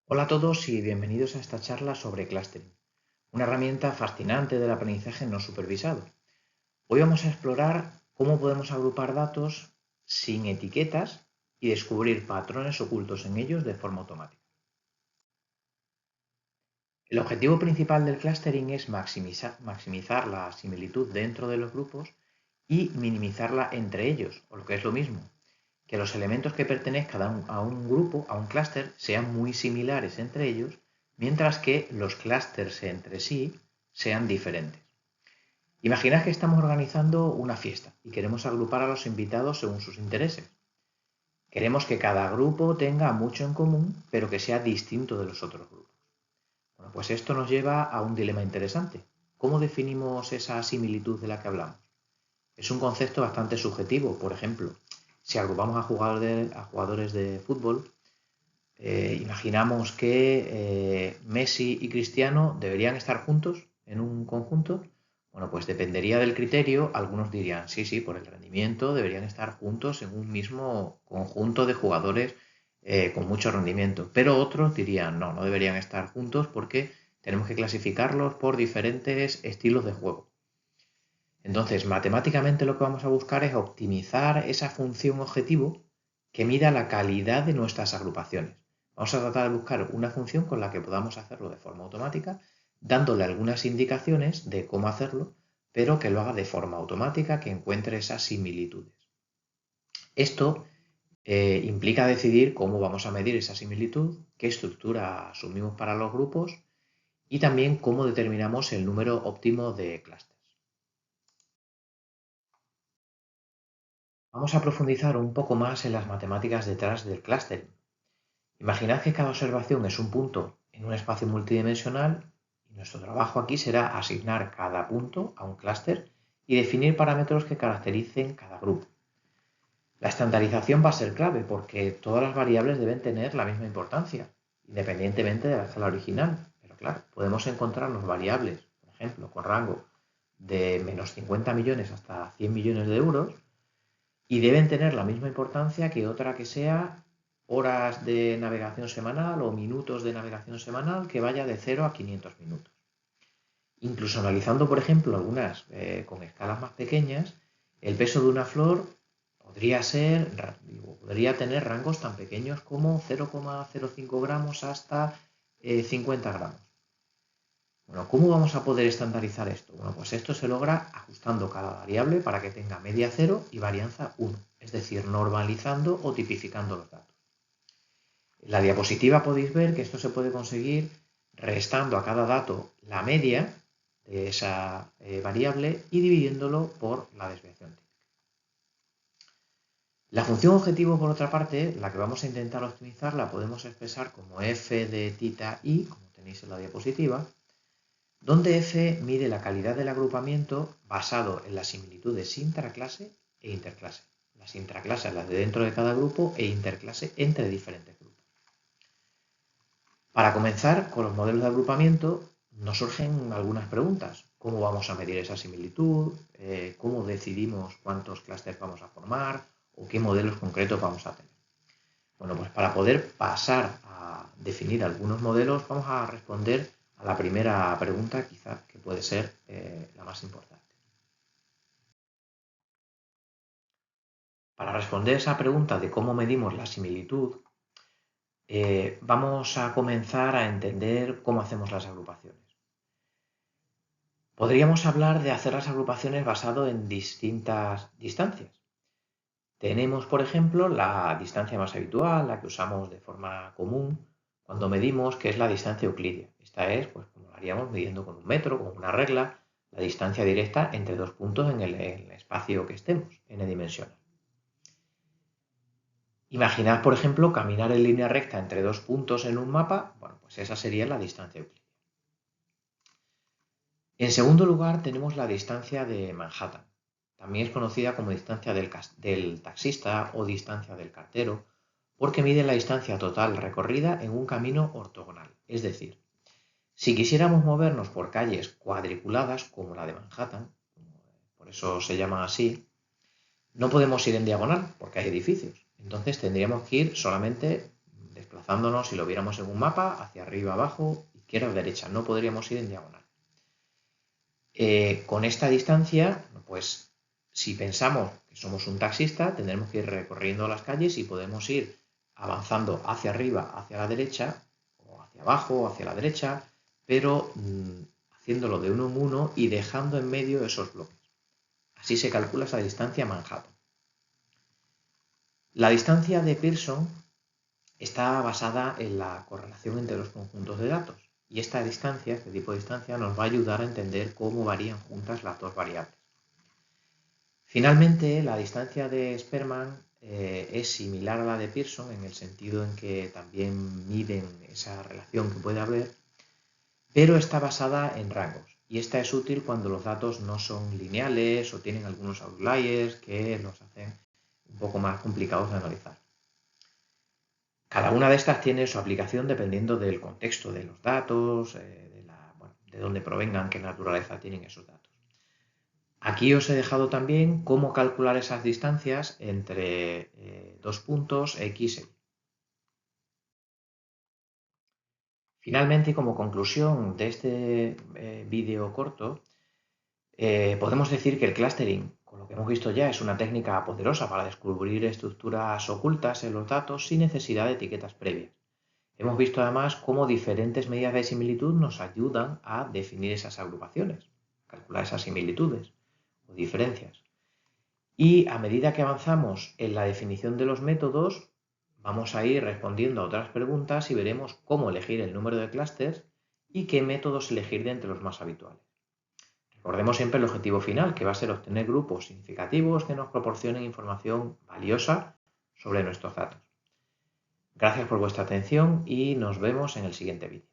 Hola a todos y bienvenidos a esta charla sobre clustering, una herramienta fascinante del aprendizaje no supervisado. Hoy vamos a explorar cómo podemos agrupar datos sin etiquetas y descubrir patrones ocultos en ellos de forma automática. El objetivo principal del clustering es maximizar la similitud dentro de los grupos y minimizarla entre ellos, o lo que es lo mismo, que los elementos que pertenezcan a un grupo, a un clúster, sean muy similares entre ellos, mientras que los clústeres entre sí sean diferentes. Imaginad que estamos organizando una fiesta y queremos agrupar a los invitados según sus intereses. Queremos que cada grupo tenga mucho en común, pero que sea distinto de los otros grupos. Bueno, pues esto nos lleva a un dilema interesante. ¿Cómo definimos esa similitud de la que hablamos? Es un concepto bastante subjetivo. Por ejemplo, si agrupamos a jugadores de fútbol, imaginamos que Messi y Cristiano deberían estar juntos en un conjunto. Bueno, pues dependería del criterio. Algunos dirían, sí, sí, por el rendimiento deberían estar juntos en un mismo conjunto de jugadores con mucho rendimiento. Pero otros dirían, no, no deberían estar juntos porque tenemos que clasificarlos por diferentes estilos de juego. Entonces, matemáticamente lo que vamos a buscar es optimizar esa función objetivo que mida la calidad de nuestras agrupaciones. Vamos a tratar de buscar una función con la que podamos hacerlo de forma automática, dándole algunas indicaciones de cómo hacerlo, pero que lo haga de forma automática, que encuentre esas similitudes. Esto implica decidir cómo vamos a medir esa similitud, qué estructura asumimos para los grupos y también cómo determinamos el número óptimo de clústeres. Vamos a profundizar un poco más en las matemáticas detrás del clustering. Imaginad que cada observación es un punto en un espacio multidimensional y nuestro trabajo aquí será asignar cada punto a un clúster y definir parámetros que caractericen cada grupo. La estandarización va a ser clave porque todas las variables deben tener la misma importancia, independientemente de la escala original. Pero claro, podemos encontrarnos variables, por ejemplo, con rango de menos 50 millones hasta 100 millones de euros, y deben tener la misma importancia que otra que sea horas de navegación semanal o minutos de navegación semanal que vaya de 0 a 500 minutos. Incluso analizando, por ejemplo, algunas con escalas más pequeñas, el peso de una flor podría tener rangos tan pequeños como 0,05 gramos hasta 50 gramos. Bueno, ¿cómo vamos a poder estandarizar esto? Bueno, pues esto se logra ajustando cada variable para que tenga media 0 y varianza 1, es decir, normalizando o tipificando los datos. En la diapositiva podéis ver que esto se puede conseguir restando a cada dato la media de esa variable y dividiéndolo por la desviación típica. La función objetivo, por otra parte, la que vamos a intentar optimizar, la podemos expresar como f de tita i, como tenéis en la diapositiva, donde f mide la calidad del agrupamiento basado en las similitudes intraclase e interclase. Las intraclases las de dentro de cada grupo e interclase entre diferentes grupos. Para comenzar con los modelos de agrupamiento nos surgen algunas preguntas. ¿Cómo vamos a medir esa similitud? ¿Cómo decidimos cuántos clústeres vamos a formar? ¿O qué modelos concretos vamos a tener? Bueno, pues para poder pasar a definir algunos modelos vamos a responder a la primera pregunta, quizá que puede ser la más importante. Para responder esa pregunta de cómo medimos la similitud, vamos a comenzar a entender cómo hacemos las agrupaciones. Podríamos hablar de hacer las agrupaciones basado en distintas distancias. Tenemos, por ejemplo, la distancia más habitual, la que usamos de forma común cuando medimos, que es la distancia euclidia. Esta es, pues, como lo haríamos midiendo con un metro, con una regla, la distancia directa entre dos puntos en el espacio que estemos, n-dimensional. Imaginad, por ejemplo, caminar en línea recta entre dos puntos en un mapa. Bueno, pues esa sería la distancia euclidia. En segundo lugar, tenemos la distancia de Manhattan. También es conocida como distancia del taxista o distancia del cartero, porque mide la distancia total recorrida en un camino ortogonal. Es decir, si quisiéramos movernos por calles cuadriculadas, como la de Manhattan, por eso se llama así, no podemos ir en diagonal, porque hay edificios. Entonces tendríamos que ir solamente desplazándonos, si lo viéramos en un mapa, hacia arriba, abajo, izquierda, derecha. No podríamos ir en diagonal. Con esta distancia, pues si pensamos que somos un taxista, tendremos que ir recorriendo las calles y podemos ir avanzando hacia arriba, hacia la derecha, o hacia abajo, o hacia la derecha, pero haciéndolo de uno en uno y dejando en medio esos bloques. Así se calcula esa distancia a Manhattan. La distancia de Pearson está basada en la correlación entre los conjuntos de datos. Y esta distancia, este tipo de distancia, nos va a ayudar a entender cómo varían juntas las dos variables. Finalmente, la distancia de Spearman es similar a la de Pearson en el sentido en que también miden esa relación que puede haber, pero está basada en rangos. Y esta es útil cuando los datos no son lineales o tienen algunos outliers que los hacen un poco más complicados de analizar. Cada una de estas tiene su aplicación dependiendo del contexto de los datos, de dónde provengan, qué naturaleza tienen esos datos. Aquí os he dejado también cómo calcular esas distancias entre dos puntos X e Y. Finalmente, y como conclusión de este vídeo corto, podemos decir que el clustering, con lo que hemos visto ya, es una técnica poderosa para descubrir estructuras ocultas en los datos sin necesidad de etiquetas previas. Hemos visto además cómo diferentes medidas de similitud nos ayudan a definir esas agrupaciones, calcular esas similitudes o diferencias. Y a medida que avanzamos en la definición de los métodos, vamos a ir respondiendo a otras preguntas y veremos cómo elegir el número de clústeres y qué métodos elegir de entre los más habituales. Recordemos siempre el objetivo final, que va a ser obtener grupos significativos que nos proporcionen información valiosa sobre nuestros datos. Gracias por vuestra atención y nos vemos en el siguiente vídeo.